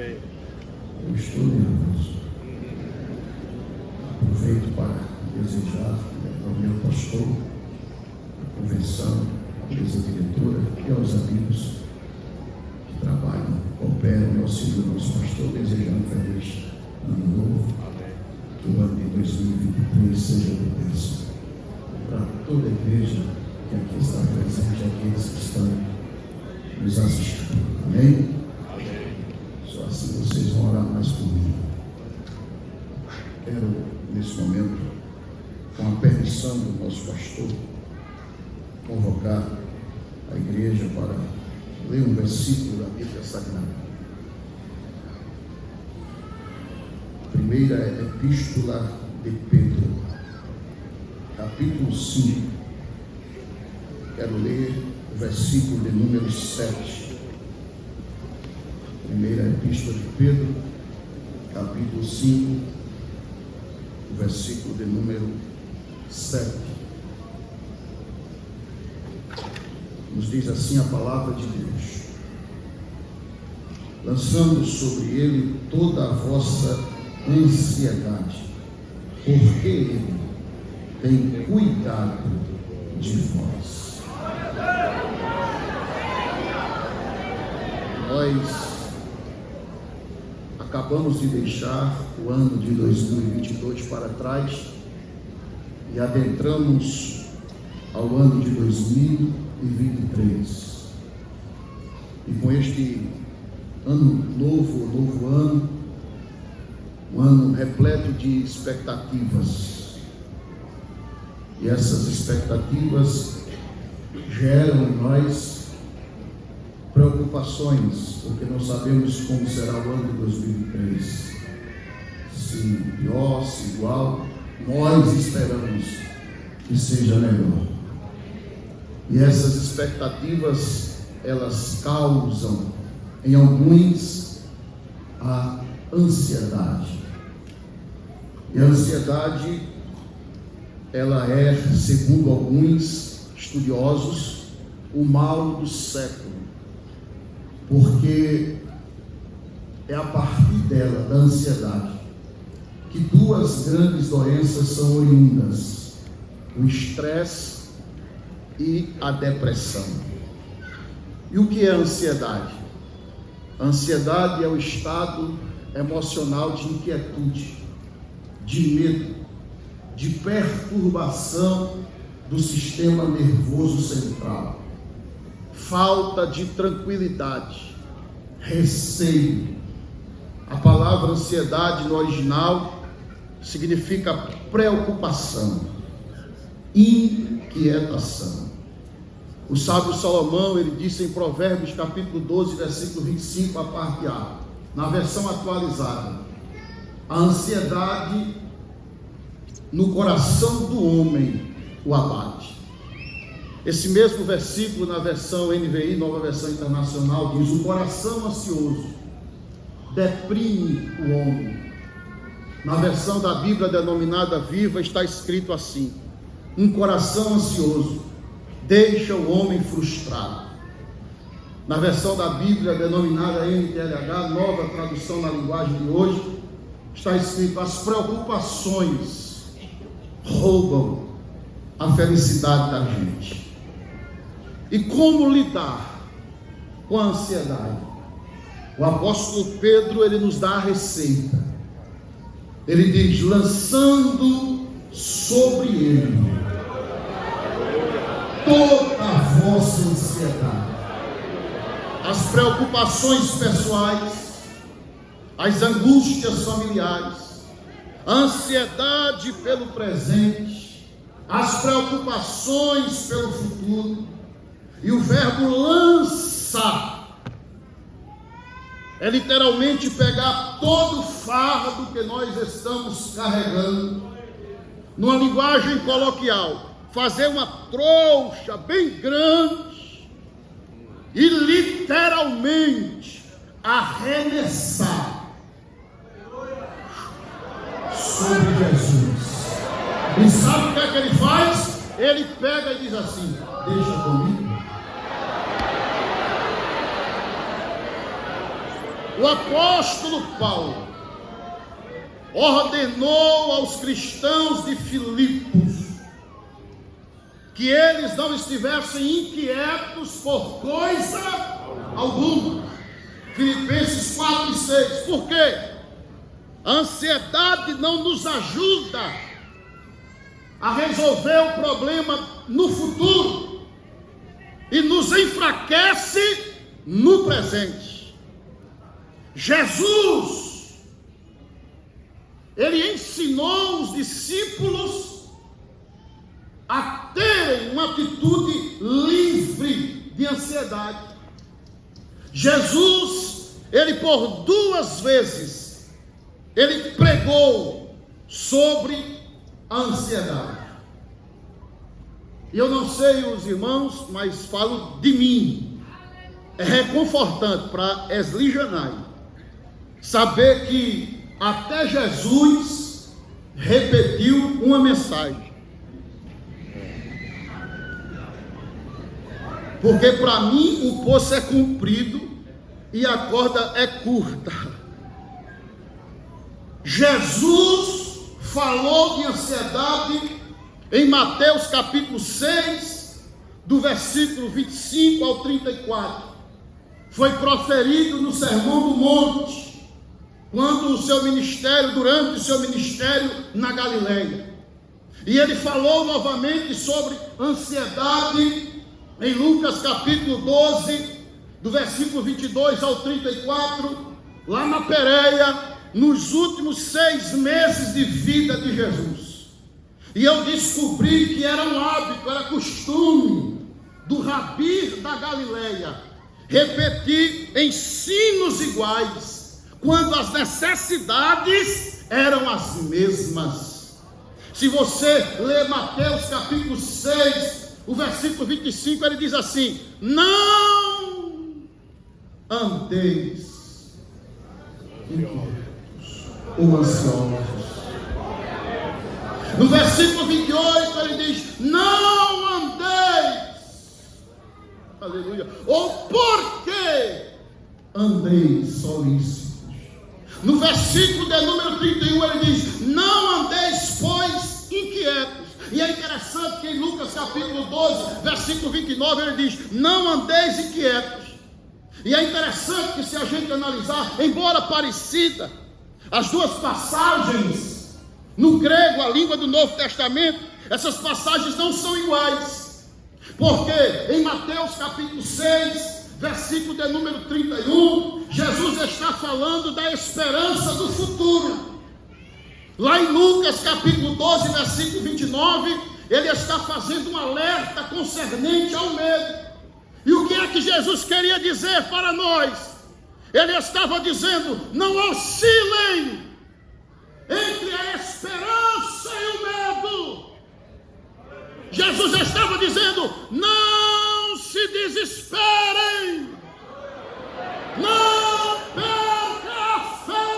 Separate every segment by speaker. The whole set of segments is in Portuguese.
Speaker 1: Amém.
Speaker 2: Eu estou nervoso. Aproveito para desejar ao meu pastor, à convenção, à mesa diretora e aos amigos que trabalham, cooperam e auxiliam o nosso pastor, desejando um feliz ano novo.
Speaker 1: Amém.
Speaker 2: Que o ano de 2023 seja de bênção para toda a igreja que aqui está presente, aqueles que estão nos assistindo. Amém?
Speaker 1: Amém.
Speaker 2: Só assim vocês vão orar mais comigo. Quero, nesse momento, com a permissão do nosso pastor, convocar a igreja para ler um versículo da Bíblia Sagrada. Primeira Epístola de Pedro, capítulo 5. Quero ler o versículo de número 7. Primeira Epístola de Pedro, capítulo 5, o versículo de número 7. Nos diz assim a palavra de Deus: lançando sobre ele toda a vossa ansiedade, porque ele tem cuidado de vós. Nós acabamos de deixar o ano de 2022 para trás e adentramos ao ano de 2023. E com este ano novo, novo ano, um ano repleto de expectativas. E essas expectativas geram em nós preocupações, porque não sabemos como será o ano de 2003. Se pior, se igual, nós esperamos que seja melhor. E essas expectativas, elas causam em alguns a ansiedade. E a ansiedade, ela é, segundo alguns estudiosos, o mal do século. Porque é a partir dela, da ansiedade, que duas grandes doenças são oriundas: o estresse e a depressão. E o que é a ansiedade? A ansiedade é o estado emocional de inquietude, de medo, de perturbação do sistema nervoso central, falta de tranquilidade, receio. A palavra ansiedade no original significa preocupação, inquietação. O sábio Salomão, ele disse em Provérbios capítulo 12, versículo 25, a parte A, na versão atualizada: a ansiedade no coração do homem o abate. Esse mesmo versículo na versão NVI, Nova Versão Internacional, diz: o coração ansioso deprime o homem. Na versão da Bíblia denominada Viva está escrito assim: um coração ansioso deixa o homem frustrado. Na versão da Bíblia denominada NTLH, nova tradução na linguagem de hoje, está escrito: as preocupações roubam a felicidade da gente. E como lidar com a ansiedade? O apóstolo Pedro, ele nos dá a receita. Ele diz: lançando sobre ele toda a vossa ansiedade, as preocupações pessoais, as angústias familiares, a ansiedade pelo presente, as preocupações pelo futuro. E o verbo lançar é literalmente pegar todo o fardo que nós estamos carregando, numa linguagem coloquial, fazer uma trouxa bem grande e literalmente arremessar sobre Jesus. E sabe o que é que ele faz? Ele pega e diz assim: deixa comigo. O apóstolo Paulo ordenou aos cristãos de Filipos que eles não estivessem inquietos por coisa alguma. Filipenses 4 e 6. Por quê? A ansiedade não nos ajuda a resolver o problema no futuro e nos enfraquece no presente. Jesus, ele ensinou os discípulos a terem uma atitude livre de ansiedade. Jesus, ele por 2 vezes, ele pregou sobre a ansiedade. E eu não sei os irmãos, mas falo de mim. É reconfortante para Esli Janai saber que até Jesus repetiu uma mensagem. Porque para mim o poço é comprido e a corda é curta. Jesus falou de ansiedade em Mateus capítulo 6, do versículo 25 ao 34. Foi proferido no Sermão do Monte, quando durante o seu ministério na Galileia. E ele falou novamente sobre ansiedade em Lucas capítulo 12, do versículo 22 ao 34, lá na Pérea, nos últimos 6 meses de vida de Jesus. E eu descobri que era um hábito, era costume do rabi da Galileia repetir ensinos iguais, quando as necessidades eram as mesmas. Se você ler Mateus capítulo 6, o versículo 25, ele diz assim: não andeis inquietos ou ansiosos. No versículo 28 ele diz: não andeis, aleluia, ou porque andeis solícitos. No versículo de número 31 ele diz: não andeis, pois, inquietos. E é interessante que em Lucas capítulo 12, versículo 29, ele diz: não andeis inquietos. E é interessante que, se a gente analisar, embora parecida, as duas passagens no grego, a língua do Novo Testamento, essas passagens não são iguais. Porque em Mateus capítulo 6, versículo de número 31, Jesus está falando da esperança do futuro. Lá em Lucas capítulo 12, versículo 29, ele está fazendo um alerta concernente ao medo. E o que é que Jesus queria dizer para nós? Ele estava dizendo: não oscilem entre a esperança e o medo. Jesus estava dizendo: não se desesperem, não perca a fé.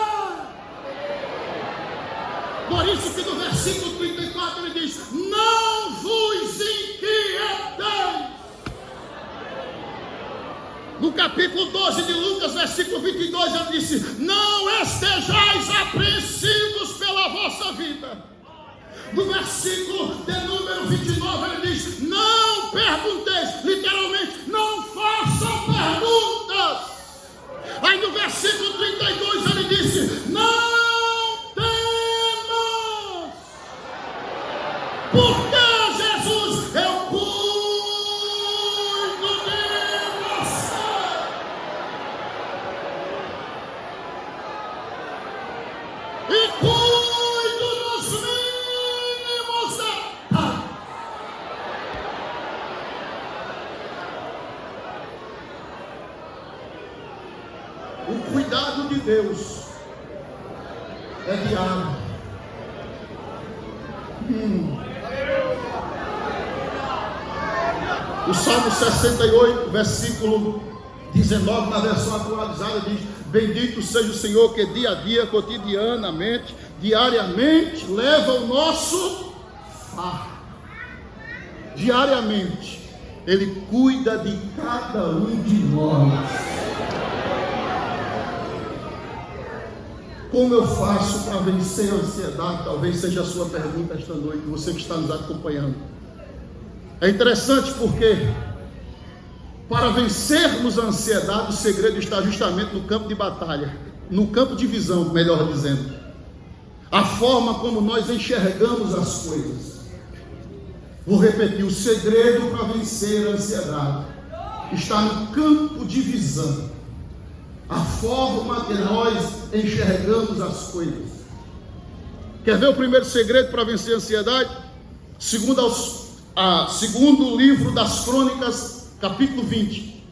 Speaker 2: Por isso que no versículo 34 ele diz: não vos inquieteis. No capítulo 12 de Lucas, versículo 22, ele disse: não estejais apreensivos pela vossa vida. No versículo de número 29 ele diz: não pergunteis, literalmente, não façam perguntas. Aí no versículo 32 ele disse: não temas. Porque Jesus, eu cuido de você. E cuido dos mínimos detalhes. O cuidado de Deus é diário. O Salmo 68, versículo 19, na versão atualizada, diz: bendito seja o Senhor que dia a dia, cotidianamente, diariamente, leva o nosso fardo. Diariamente, Ele cuida de cada um de nós. Como eu faço para vencer a ansiedade? Talvez seja a sua pergunta esta noite, você que está nos acompanhando. É interessante porque, para vencermos a ansiedade, o segredo está justamente no campo de batalha, no campo de visão, melhor dizendo. A forma como nós enxergamos as coisas. Vou repetir, o segredo para vencer a ansiedade está no campo de visão. A forma que nós enxergamos as coisas. Quer ver o primeiro segredo para vencer a ansiedade? Segundo o livro das Crônicas, capítulo 20.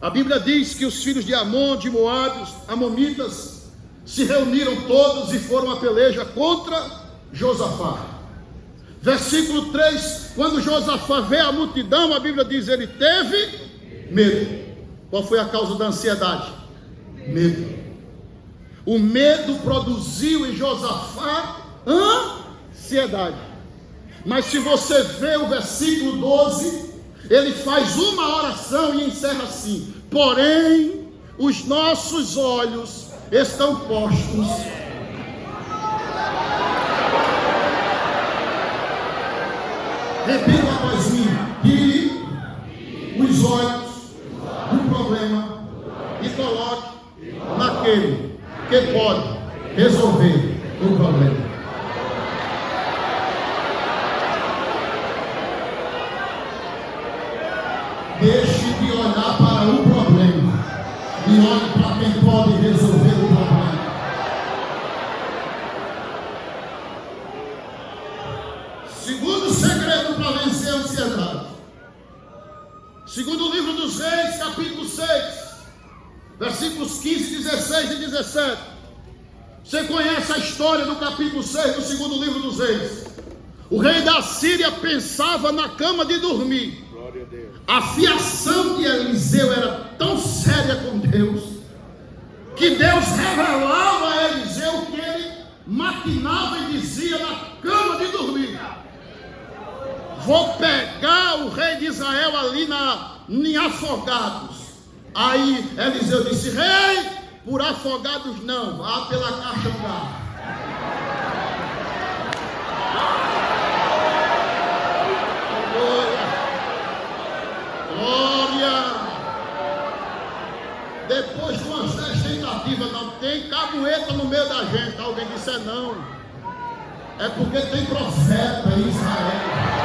Speaker 2: A Bíblia diz que os filhos de Amon, de Moabe, os amonitas, se reuniram todos e foram à peleja contra Josafá. Versículo 3, quando Josafá vê a multidão, a Bíblia diz, ele teve medo. Qual foi a causa da ansiedade? Medo. O medo produziu em Josafá ansiedade. Mas se você vê o versículo 12, ele faz uma oração e encerra assim: porém, os nossos olhos estão postos. Repita a vozinha: tire os olhos do problema e coloque naquele que pode resolver o problema. Deixe de olhar para o problema e olhe para quem pode resolver o problema. Segundo segredo para vencer a ansiedade. Segundo o livro dos Reis, capítulo 6, versículos 15, 16 e 17. Você conhece a história do capítulo 6 do segundo livro dos Reis. O rei da Síria pensava na cama de dormir. A fiação de Eliseu era tão séria com Deus, que Deus revelava a Eliseu que ele maquinava e dizia na cama de dormir: vou pegar o rei de Israel ali em Afogados. Aí Eliseu disse: rei, por Afogados não, vá pela Caxangá. Glória! Depois de umas 10 tentativas, não tem cabueta no meio da gente. Alguém disse: é não. É porque tem profeta em Israel.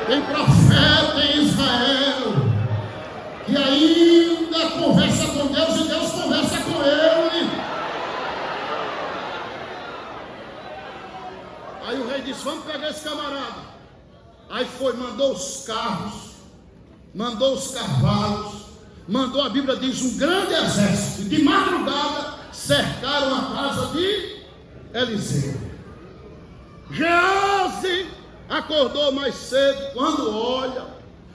Speaker 2: Tem profeta em Israel que ainda conversa com Deus e Deus conversa com ele. Aí o rei disse: vamos pegar esse camarada. Aí foi, mandou os carros, mandou os cavalos, mandou, a Bíblia diz, um grande exército. De madrugada cercaram a casa de Eliseu. Geazi acordou mais cedo, quando olha,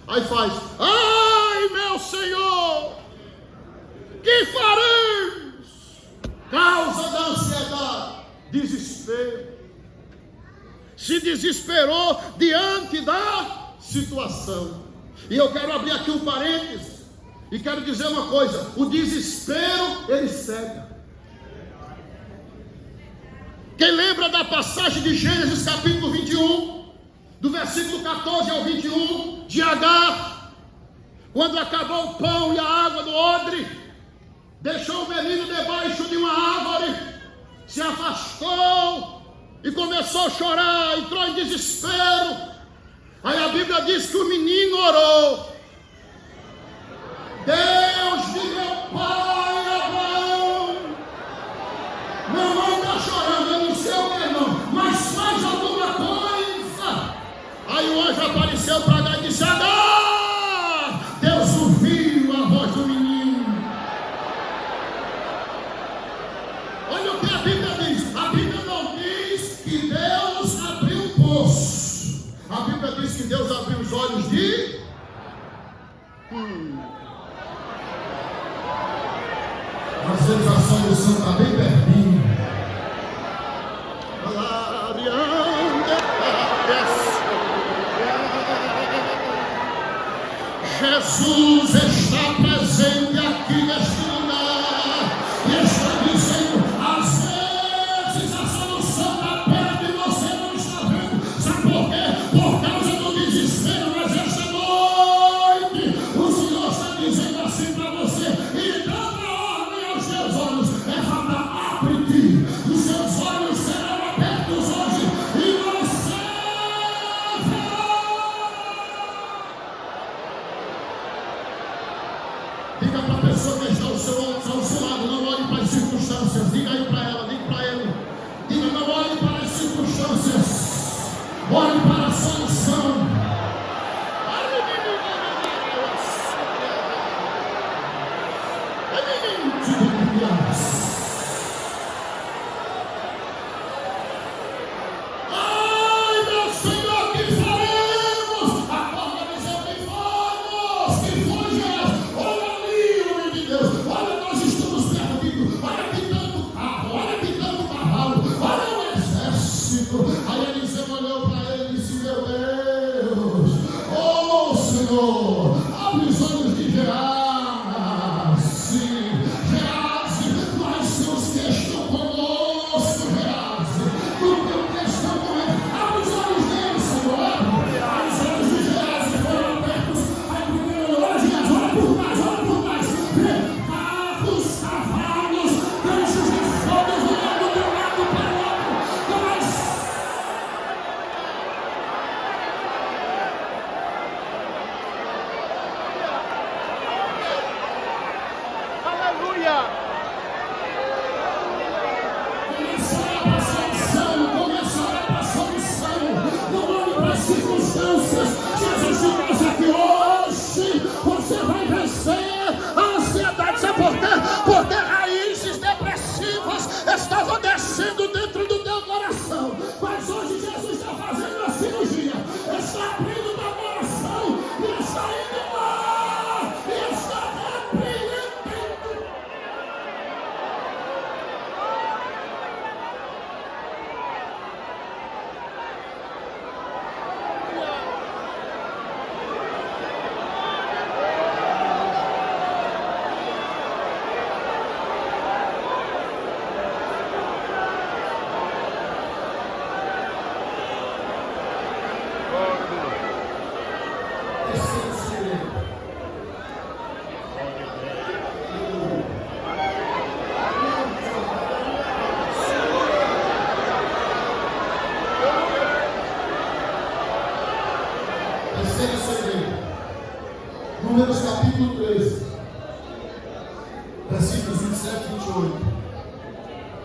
Speaker 2: aí faz: ai meu Senhor, que faremos? Causa da ansiedade, desespero. Se desesperou diante da situação. E eu quero abrir aqui um parênteses e quero dizer uma coisa: o desespero, ele cega. Quem lembra da passagem de Gênesis capítulo 21, do versículo 14 ao 21, de Agar, quando acabou o pão e a água do odre, deixou o menino debaixo de uma árvore, se afastou e começou a chorar, entrou em desespero. Aí a Bíblia diz que o menino orou: Deus de meu pai Abraão, mamãe está chorando, eu não sei o que não, mas faz alguma coisa. Aí o anjo apareceu para dar e disse: Agar, Deus ouviu a voz do menino. Olha o que a Bíblia diz. A Bíblia não diz que Deus abriu um poço. A Bíblia diz que Deus abriu os olhos de... Às vezes a solução está bem pertinho. Jesus está presente aqui neste lugar e está dizendo: às vezes a solução está perto e você não está vendo. Sabe por quê? Por causa do desespero. Mas esta noite o Senhor está dizendo assim para você, e dando a ordem aos seus olhos: é falar, abre-te, os seus olhos serão abertos hoje e você verá. Diga para a pessoa que está ao seu lado: não olhe para as circunstâncias. Diga aí para ela, diga para ele. Diga: não olhe para as circunstâncias, olhe para a solução. Ai, meu Senhor, que faremos? Acorda, dizer que vamos, que fujas. Olha ali, homem de Deus. Olha, nós estamos perdidos. Olha que tanto carro, olha que tanto cavalo, olha o exército. Aí Eliseu olhou para ele e disse: meu Deus, oh Senhor, abre os olhos de Geazi. Geazi, nós temos que estão conosco, Geazi. No teu que estão conosco, abre os olhos dele, Senhor. Aí os olhos de Geazi foram abertos. Aí primeiro, olha Geazi, olha por mais. Vê carros, cavalos, ganchos de fogo voando de um lado para o outro. Mas
Speaker 1: Aleluia!
Speaker 2: começa a orar para a solução. Não olhe para as circunstâncias. Jesus te diz aqui hoje: você vai vencer a ansiedade. Sabe por quê? Porque raízes depressivas estavam descendo dentro do teu coração. Mas hoje Jesus está fazendo a cirurgia, está abrindo teu coração e está indo lá e está repreendendo. Terceiro segredo. Números capítulo 13, versículos 27 e 28.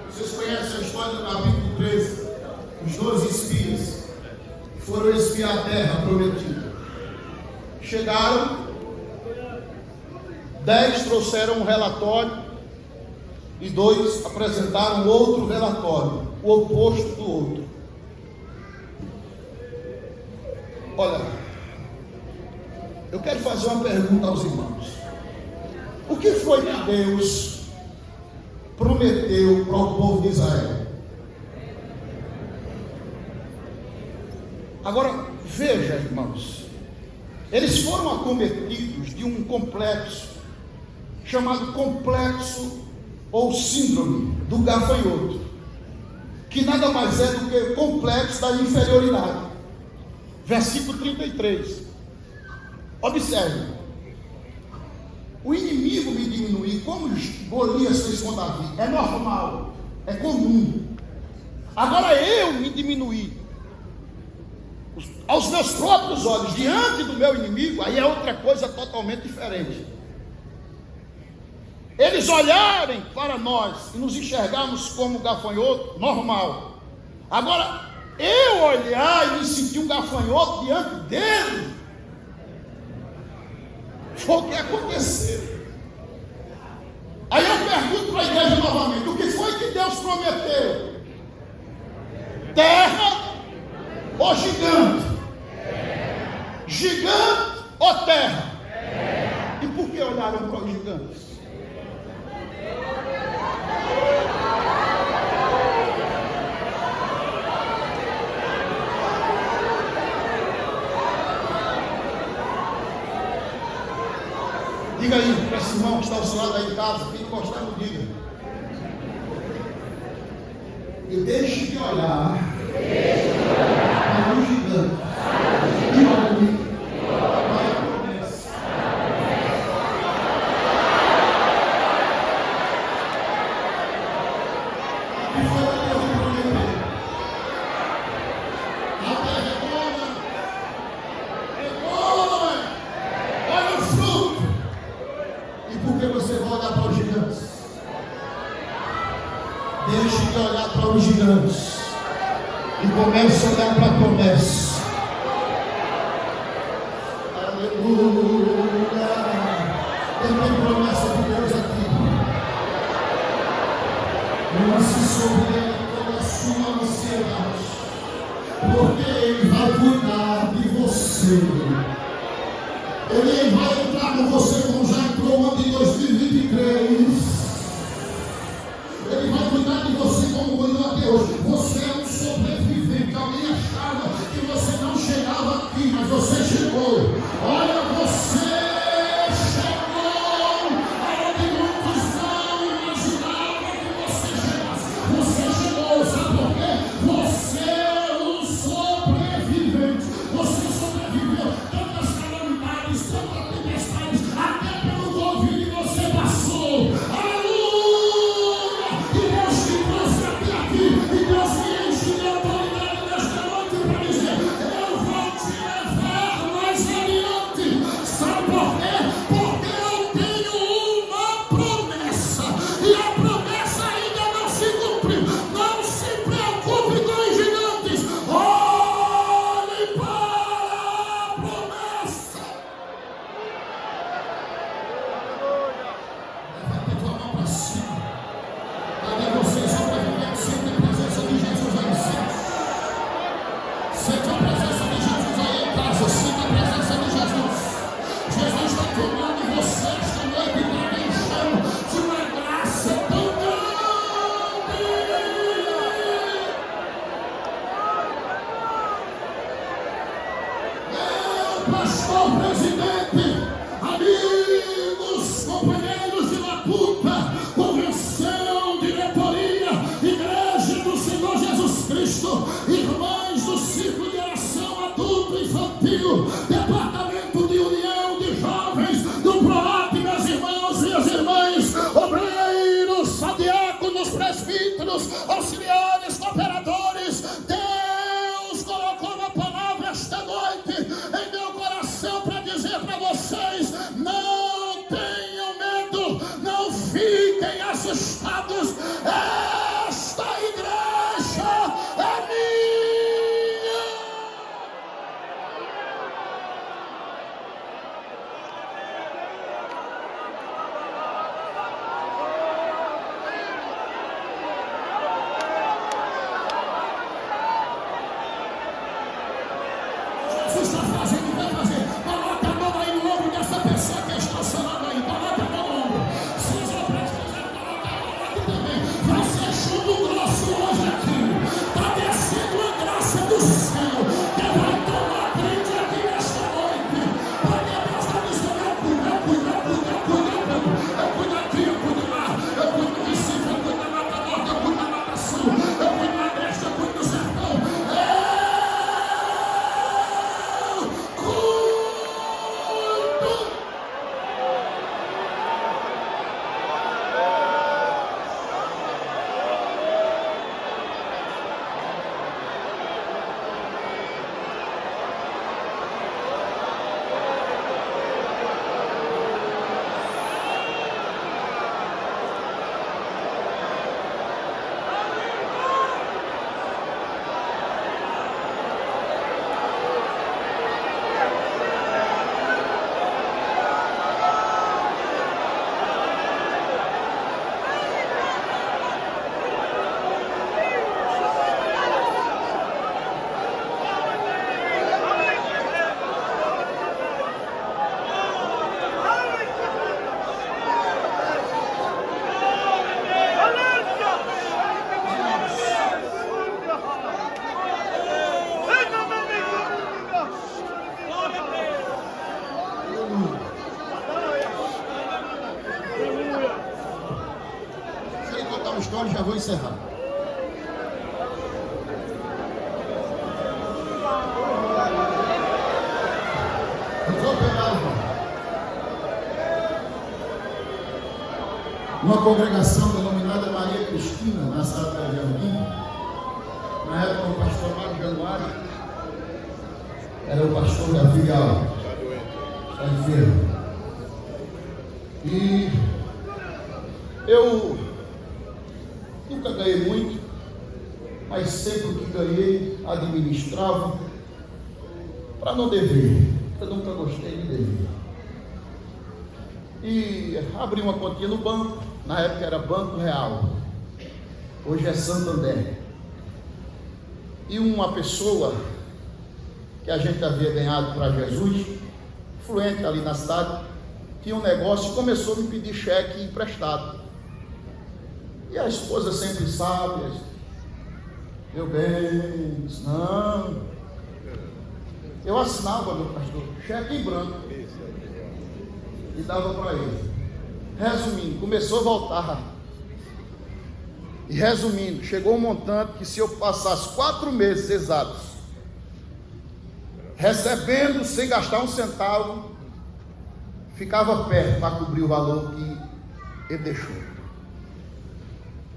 Speaker 2: Vocês conhecem a história do capítulo 13? Os 12 espias foram espiar a terra prometida. Chegaram, 10 trouxeram um relatório e 2 apresentaram outro relatório, o oposto do outro. Olha, eu quero fazer uma pergunta aos irmãos. O que foi que Deus prometeu para o povo de Israel? Agora, veja, irmãos, eles foram acometidos de um complexo, chamado complexo ou síndrome do gafanhoto, que nada mais é do que complexo da inferioridade. Versículo 33. Observe: o inimigo me diminuir, como Golias fez com Davi, é normal, é comum. Agora eu me diminuir aos meus próprios olhos, diante do meu inimigo, aí é outra coisa totalmente diferente. Eles olharem para nós e nos enxergarmos como gafanhoto, normal. Agora, eu olhar e me sentir um gafanhoto diante dele, foi o que aconteceu. Aí eu pergunto para a igreja novamente: o que foi que Deus prometeu? Terra ou gigante? Gigante ou terra? E por que olharam para os gigantes? Diga aí para esse irmão que está ao seu lado aí em casa, quem não gostar, não diga. E deixe de olhar para o gigante e olhe para a promessa. Que foi o que Deus prometeu. A terra é boa, olha o fruto. E por que você vai olhar para os gigantes? Deixe de olhar para os gigantes e comece a olhar para a promessa. Aleluia! Tem promessa de Deus aqui. Lance sobre ele toda a sua ansiedade, porque ele vai cuidar de você. Ele vai entrar com você como já entrou no ano de 2023. Ele vai cuidar de você como cuidou até hoje. Você é um sobrevivente. Alguém achava que você não chegava aqui, mas você chegou. Olha, você chegou aonde muitos não imaginavam que você chegasse. Você chegou, sabe por quê? Você é um sobrevivente. Você sobreviveu tantas calamidades, tantas tempestades, até pelo Covid você passou. Pastor, presidente, amigos, companheiros de labuta, convenção, diretoria, igreja do Senhor Jesus Cristo, irmãs do ciclo de oração adulto e infantil, departamento de união de jovens, do PROAP, meus irmãos e as irmãs, obreiros, diáconos, presbíteros, auxiliares, cooperadores. Deus colocou uma palavra esta noite em meu coração para dizer para vocês: não tenham medo, não fiquem assustados. Esta igreja é minha. história e já vou encerrar. Eu vou pegar, uma congregação denominada Maria Cristina, na cidade de Jardim. Na época, o pastor Mário Januário era o pastor da filial. Está enfermo. E eu nunca ganhei muito, mas sempre que ganhei, administrava para não dever. Eu nunca gostei de dever. E abri uma continha no banco, na época era Banco Real, hoje é Santander. E uma pessoa que a gente havia ganhado para Jesus, influente ali na cidade, tinha um negócio e começou a me pedir cheque emprestado. E a esposa sempre sábia, meu bem, não. Eu assinava, meu pastor, cheque em branco e dava para ele. Resumindo, começou a voltar. E resumindo, chegou um montante que, se eu passasse 4 meses exatos recebendo sem gastar um centavo, ficava perto para cobrir o valor que ele deixou.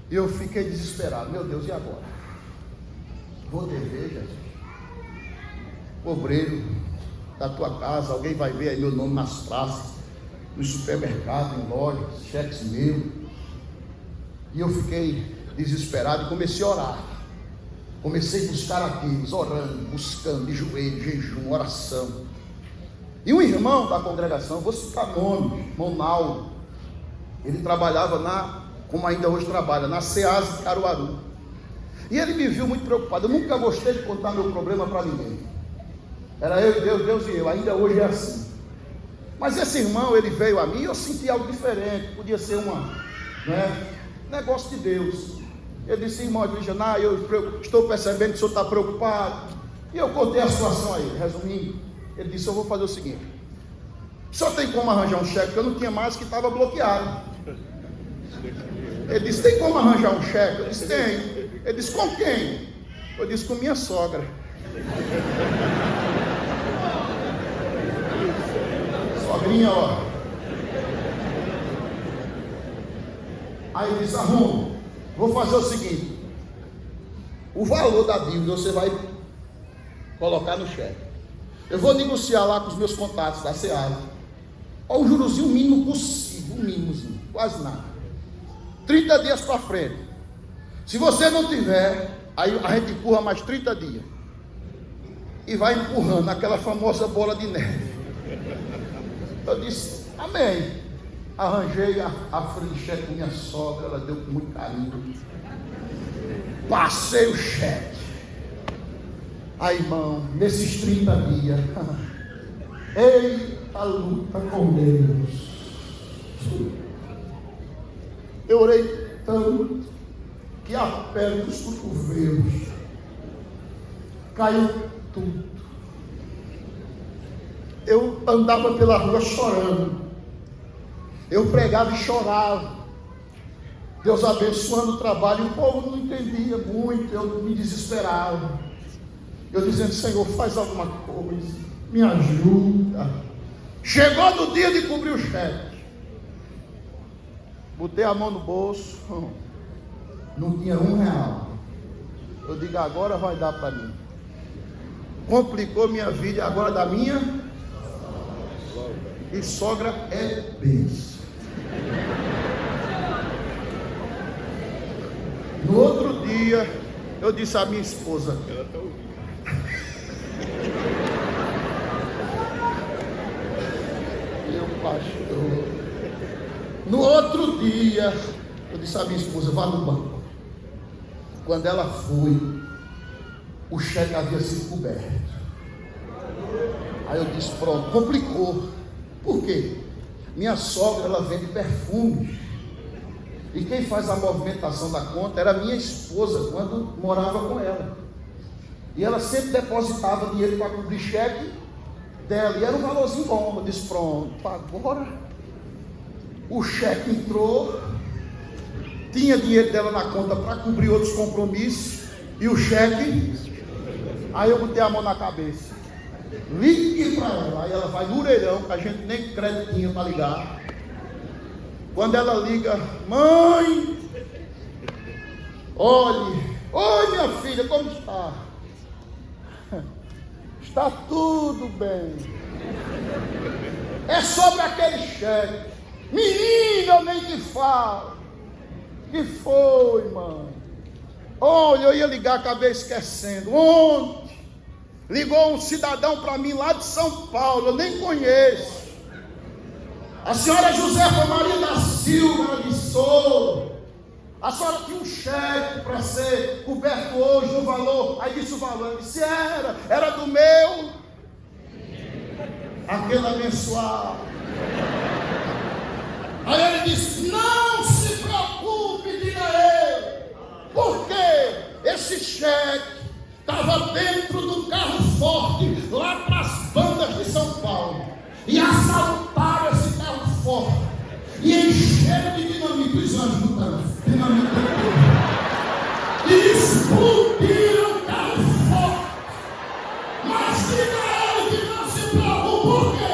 Speaker 2: E eu fiquei desesperado. Meu Deus, e agora? Vou dever, Jesus? Obreiro da tua casa, alguém vai ver aí meu nome nas praças, no supermercado, em lojas, cheques meus. E eu fiquei desesperado e comecei a orar. Comecei a buscar aqueles, orando, buscando, de joelho, jejum, oração. E um irmão da congregação, vou citar nome, irmão Naldo, ele trabalhava como ainda hoje trabalha, na SEAS de Caruaru. E ele me viu muito preocupado. Eu nunca gostei de contar meu problema para ninguém. Era eu e Deus, Deus e eu, ainda hoje é assim. Mas esse irmão, ele veio a mim e eu senti algo diferente, podia ser negócio de Deus. Ele disse, irmão Adriana, eu estou percebendo que o senhor está preocupado. E eu contei a situação a ele, resumindo. Ele disse, eu vou fazer o seguinte, o senhor tem como arranjar um cheque? Porque eu não tinha mais, que estava bloqueado. Ele disse, tem como arranjar um cheque? Eu disse, tem. Ele disse, com quem? Eu disse, com minha sogra. Sogrinha, ó. Aí ele disse, arruma, vou fazer o seguinte, o valor da dívida você vai colocar no cheque. Eu vou negociar lá com os meus contatos da SEAS. Olha o jurozinho mínimo possível, o mínimozinho, quase nada. 30 dias para frente. Se você não tiver, aí a gente empurra mais 30 dias. E vai empurrando aquela famosa bola de neve. Eu disse, amém. Arranjei a folha de cheque com minha sogra, ela deu com muito carinho. Passei o cheque. Aí, irmão, nesses 30 dias, eita a luta com Deus. Eu orei tanto que a pele dos cotovelos caiu tudo. Eu andava pela rua chorando. Eu pregava e chorava. Deus abençoando o trabalho. E o povo não entendia muito. Eu me desesperava. Eu dizendo, Senhor, faz alguma coisa. Me ajuda. Chegou no dia de cobrir o cheque. Botei a mão no bolso. Não tinha R$1. Eu digo, agora vai dar para mim. Complicou minha vida, agora da minha. E sogra é bênção. No outro dia, eu disse à minha esposa, meu pastor. No outro dia, eu disse à minha esposa, vá no banco. Quando ela foi, o cheque havia sido coberto. Aí eu disse, pronto, complicou. Por quê? Minha sogra, ela vende perfumes. E quem faz a movimentação da conta era minha esposa, quando morava com ela. E ela sempre depositava dinheiro para cobrir cheque dela. E era um valorzinho bom. Eu disse, pronto, agora o cheque entrou. tinha dinheiro dela na conta para cobrir outros compromissos, e o cheque. Aí eu botei a mão na cabeça, ligue para ela. Aí ela vai no orelhão, que a gente nem crédito tinha para ligar. Quando ela liga: mãe, olhe, oi minha filha, como está? Está tudo bem. É sobre aquele cheque. Menina, eu nem te falo. Que foi, mãe? Olha, eu ia ligar, acabei esquecendo. Ontem ligou um cidadão para mim lá de São Paulo, eu nem conheço. A senhora Josefa Maria da Silva. Ela disse: sou. A senhora tinha um cheque para ser coberto hoje, o valor. Aí disse o valor. Ela disse: era do meu, aquele abençoado. Aí ele disse: não se preocupe, diga ele, porque esse cheque estava dentro do carro forte lá para as bandas de São Paulo, e assaltaram esse carro forte e encheram de dinamite os anjos do trânsito, dinamite do povo, e explodiram o carro forte. Mas diga a ele que não se preocupe. Por quê?